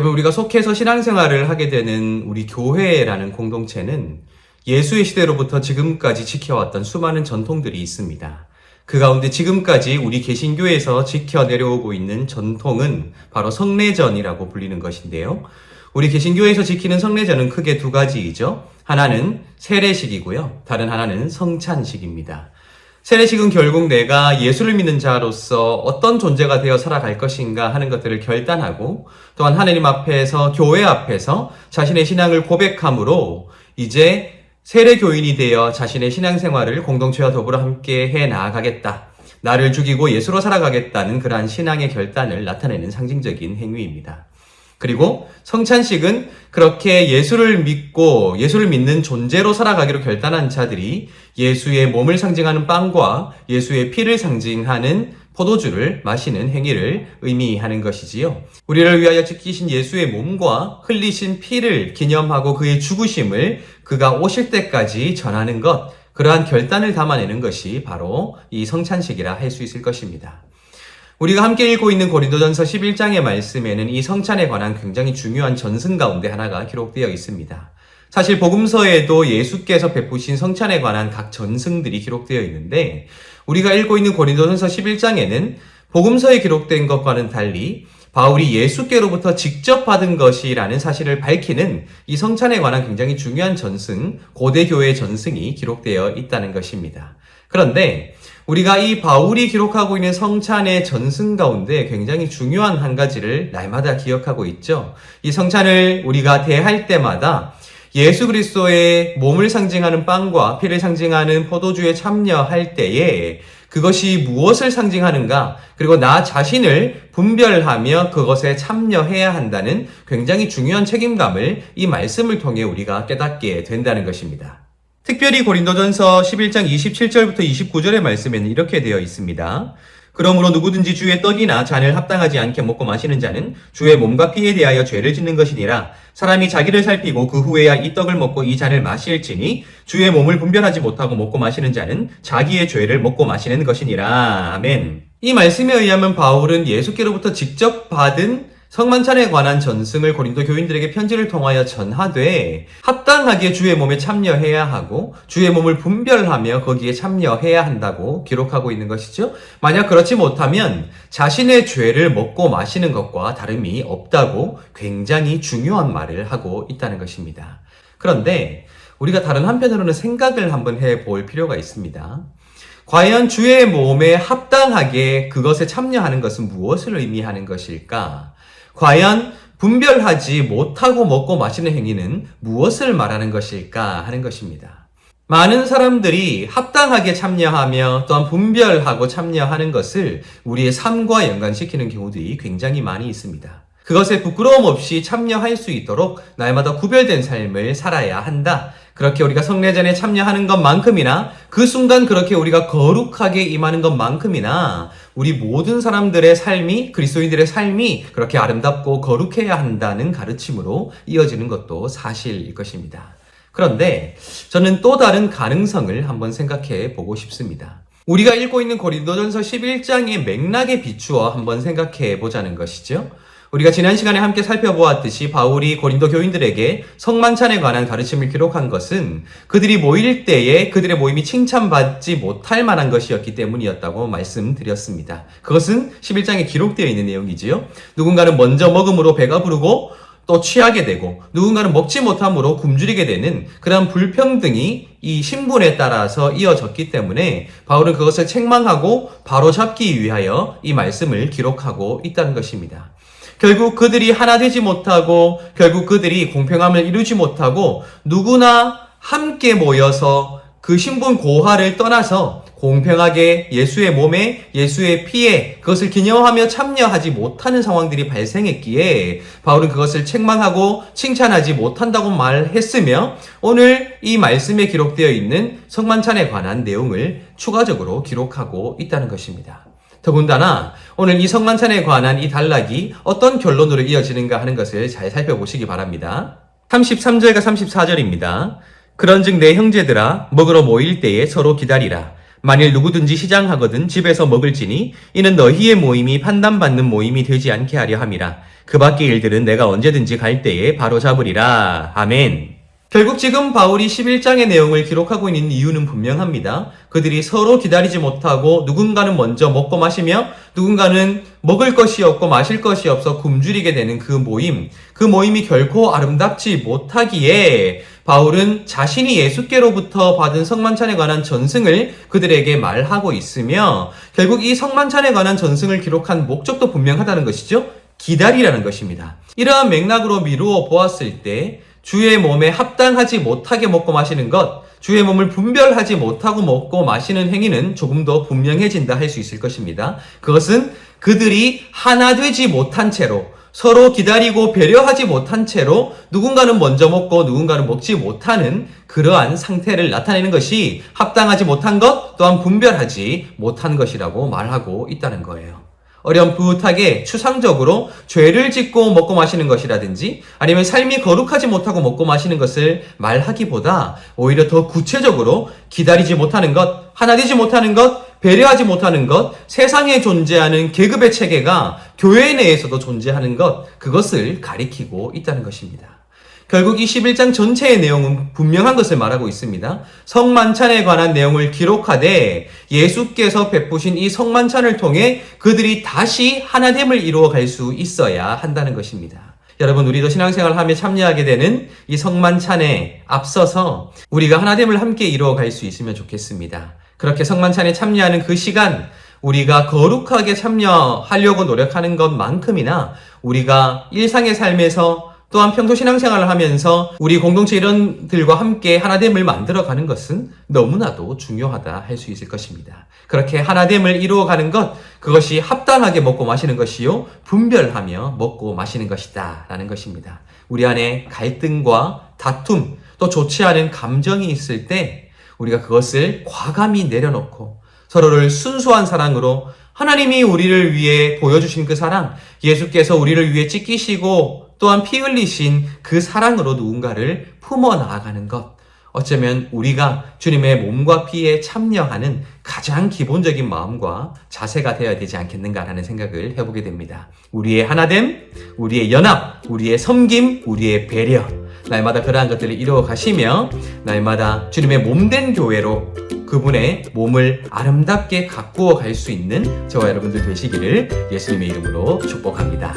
여러분, 우리가 속해서 신앙생활을 하게 되는 우리 교회라는 공동체는 예수의 시대로부터 지금까지 지켜왔던 수많은 전통들이 있습니다. 그 가운데 지금까지 우리 개신교에서 지켜 내려오고 있는 전통은 바로 성례전이라고 불리는 것인데요. 우리 개신교에서 지키는 성례전은 크게 두 가지이죠. 하나는 세례식이고요. 다른 하나는 성찬식입니다. 세례식은 결국 내가 예수를 믿는 자로서 어떤 존재가 되어 살아갈 것인가 하는 것들을 결단하고, 또한 하나님 앞에서, 교회 앞에서 자신의 신앙을 고백함으로 이제 세례교인이 되어 자신의 신앙생활을 공동체와 더불어 함께 해 나아가겠다, 나를 죽이고 예수로 살아가겠다는 그러한 신앙의 결단을 나타내는 상징적인 행위입니다. 그리고 성찬식은 그렇게 예수를 믿고 예수를 믿는 존재로 살아가기로 결단한 자들이 예수의 몸을 상징하는 빵과 예수의 피를 상징하는 포도주를 마시는 행위를 의미하는 것이지요. 우리를 위하여 지키신 예수의 몸과 흘리신 피를 기념하고 그의 죽으심을 그가 오실 때까지 전하는 것, 그러한 결단을 담아내는 것이 바로 이 성찬식이라 할 수 있을 것입니다. 우리가 함께 읽고 있는 고린도전서 11장의 말씀에는 이 성찬에 관한 굉장히 중요한 전승 가운데 하나가 기록되어 있습니다. 사실 복음서에도 예수께서 베푸신 성찬에 관한 각 전승들이 기록되어 있는데, 우리가 읽고 있는 고린도전서 11장에는 복음서에 기록된 것과는 달리 바울이 예수께로부터 직접 받은 것이라는 사실을 밝히는 이 성찬에 관한 굉장히 중요한 전승, 고대 교회의 전승이 기록되어 있다는 것입니다. 그런데 우리가 이 바울이 기록하고 있는 성찬의 전승 가운데 굉장히 중요한 한 가지를 날마다 기억하고 있죠. 이 성찬을 우리가 대할 때마다 예수 그리스도의 몸을 상징하는 빵과 피를 상징하는 포도주에 참여할 때에 그것이 무엇을 상징하는가, 그리고 나 자신을 분별하며 그것에 참여해야 한다는 굉장히 중요한 책임감을 이 말씀을 통해 우리가 깨닫게 된다는 것입니다. 특별히 고린도전서 11장 27절부터 29절의 말씀에는 이렇게 되어 있습니다. 그러므로 누구든지 주의 떡이나 잔을 합당하지 않게 먹고 마시는 자는 주의 몸과 피에 대하여 죄를 짓는 것이니라. 사람이 자기를 살피고 그 후에야 이 떡을 먹고 이 잔을 마실지니 주의 몸을 분별하지 못하고 먹고 마시는 자는 자기의 죄를 먹고 마시는 것이니라. 아멘. 이 말씀에 의하면 바울은 예수께로부터 직접 받은 성만찬에 관한 전승을 고린도 교인들에게 편지를 통하여 전하되 합당하게 주의 몸에 참여해야 하고 주의 몸을 분별하며 거기에 참여해야 한다고 기록하고 있는 것이죠. 만약 그렇지 못하면 자신의 죄를 먹고 마시는 것과 다름이 없다고 굉장히 중요한 말을 하고 있다는 것입니다. 그런데 우리가 다른 한편으로는 생각을 한번 해볼 필요가 있습니다. 과연 주의 몸에 합당하게 그것에 참여하는 것은 무엇을 의미하는 것일까? 과연 분별하지 못하고 먹고 마시는 행위는 무엇을 말하는 것일까 하는 것입니다. 많은 사람들이 합당하게 참여하며 또한 분별하고 참여하는 것을 우리의 삶과 연관시키는 경우들이 굉장히 많이 있습니다. 그것에 부끄러움 없이 참여할 수 있도록 날마다 구별된 삶을 살아야 한다. 그렇게 우리가 성례전에 참여하는 것만큼이나 그 순간 그렇게 우리가 거룩하게 임하는 것만큼이나 우리 모든 사람들의 삶이, 그리스도인들의 삶이 그렇게 아름답고 거룩해야 한다는 가르침으로 이어지는 것도 사실일 것입니다. 그런데 저는 또 다른 가능성을 한번 생각해 보고 싶습니다. 우리가 읽고 있는 고린도전서 11장의 맥락에 비추어 한번 생각해 보자는 것이죠. 우리가 지난 시간에 함께 살펴보았듯이 바울이 고린도 교인들에게 성만찬에 관한 가르침을 기록한 것은 그들이 모일 때에 그들의 모임이 칭찬받지 못할 만한 것이었기 때문이었다고 말씀드렸습니다. 그것은 11장에 기록되어 있는 내용이지요. 누군가는 먼저 먹음으로 배가 부르고 또 취하게 되고 누군가는 먹지 못함으로 굶주리게 되는 그런 불평등이 이 신분에 따라서 이어졌기 때문에 바울은 그것을 책망하고 바로잡기 위하여 이 말씀을 기록하고 있다는 것입니다. 결국 그들이 하나 되지 못하고 결국 그들이 공평함을 이루지 못하고 누구나 함께 모여서 그 신분 고하를 떠나서 공평하게 예수의 몸에 예수의 피에 그것을 기념하며 참여하지 못하는 상황들이 발생했기에 바울은 그것을 책망하고 칭찬하지 못한다고 말했으며 오늘 이 말씀에 기록되어 있는 성만찬에 관한 내용을 추가적으로 기록하고 있다는 것입니다. 더군다나 오늘 이 성만찬에 관한 이 단락이 어떤 결론으로 이어지는가 하는 것을 잘 살펴보시기 바랍니다. 33절과 34절입니다. 그런즉 내 형제들아 먹으러 모일 때에 서로 기다리라. 만일 누구든지 시장하거든 집에서 먹을지니 이는 너희의 모임이 판단받는 모임이 되지 않게 하려 함이라. 그 밖의 일들은 내가 언제든지 갈 때에 바로 잡으리라. 아멘. 결국 지금 바울이 11장의 내용을 기록하고 있는 이유는 분명합니다. 그들이 서로 기다리지 못하고 누군가는 먼저 먹고 마시며 누군가는 먹을 것이 없고 마실 것이 없어 굶주리게 되는 그 모임이 결코 아름답지 못하기에 바울은 자신이 예수께로부터 받은 성만찬에 관한 전승을 그들에게 말하고 있으며 결국 이 성만찬에 관한 전승을 기록한 목적도 분명하다는 것이죠. 기다리라는 것입니다. 이러한 맥락으로 미루어 보았을 때 주의 몸에 합당하지 못하게 먹고 마시는 것, 주의 몸을 분별하지 못하고 먹고 마시는 행위는 조금 더 분명해진다 할 수 있을 것입니다. 그것은 그들이 하나 되지 못한 채로 서로 기다리고 배려하지 못한 채로 누군가는 먼저 먹고 누군가는 먹지 못하는 그러한 상태를 나타내는 것이 합당하지 못한 것 또한 분별하지 못한 것이라고 말하고 있다는 거예요. 어렴풋하게 추상적으로 죄를 짓고 먹고 마시는 것이라든지 아니면 삶이 거룩하지 못하고 먹고 마시는 것을 말하기보다 오히려 더 구체적으로 기다리지 못하는 것, 하나 되지 못하는 것, 배려하지 못하는 것, 세상에 존재하는 계급의 체계가 교회 내에서도 존재하는 것, 그것을 가리키고 있다는 것입니다. 결국 이 11장 전체의 내용은 분명한 것을 말하고 있습니다. 성만찬에 관한 내용을 기록하되 예수께서 베푸신 이 성만찬을 통해 그들이 다시 하나됨을 이루어갈 수 있어야 한다는 것입니다. 여러분, 우리도 신앙생활을 하며 참여하게 되는 이 성만찬에 앞서서 우리가 하나됨을 함께 이루어갈 수 있으면 좋겠습니다. 그렇게 성만찬에 참여하는 그 시간, 우리가 거룩하게 참여하려고 노력하는 것만큼이나 우리가 일상의 삶에서 또한 평소 신앙생활을 하면서 우리 공동체 일원들과 함께 하나됨을 만들어가는 것은 너무나도 중요하다 할 수 있을 것입니다. 그렇게 하나됨을 이루어가는 것, 그것이 합당하게 먹고 마시는 것이요 분별하며 먹고 마시는 것이다 라는 것입니다. 우리 안에 갈등과 다툼, 또 좋지 않은 감정이 있을 때 우리가 그것을 과감히 내려놓고 서로를 순수한 사랑으로 하나님이 우리를 위해 보여주신 그 사랑, 예수께서 우리를 위해 찢기시고 또한 피 흘리신 그 사랑으로 누군가를 품어 나아가는 것, 어쩌면 우리가 주님의 몸과 피에 참여하는 가장 기본적인 마음과 자세가 되어야 되지 않겠는가라는 생각을 해보게 됩니다. 우리의 하나됨, 우리의 연합, 우리의 섬김, 우리의 배려, 날마다 그러한 것들을 이루어 가시며 날마다 주님의 몸된 교회로 그분의 몸을 아름답게 가꾸어 갈 수 있는 저와 여러분들 되시기를 예수님의 이름으로 축복합니다.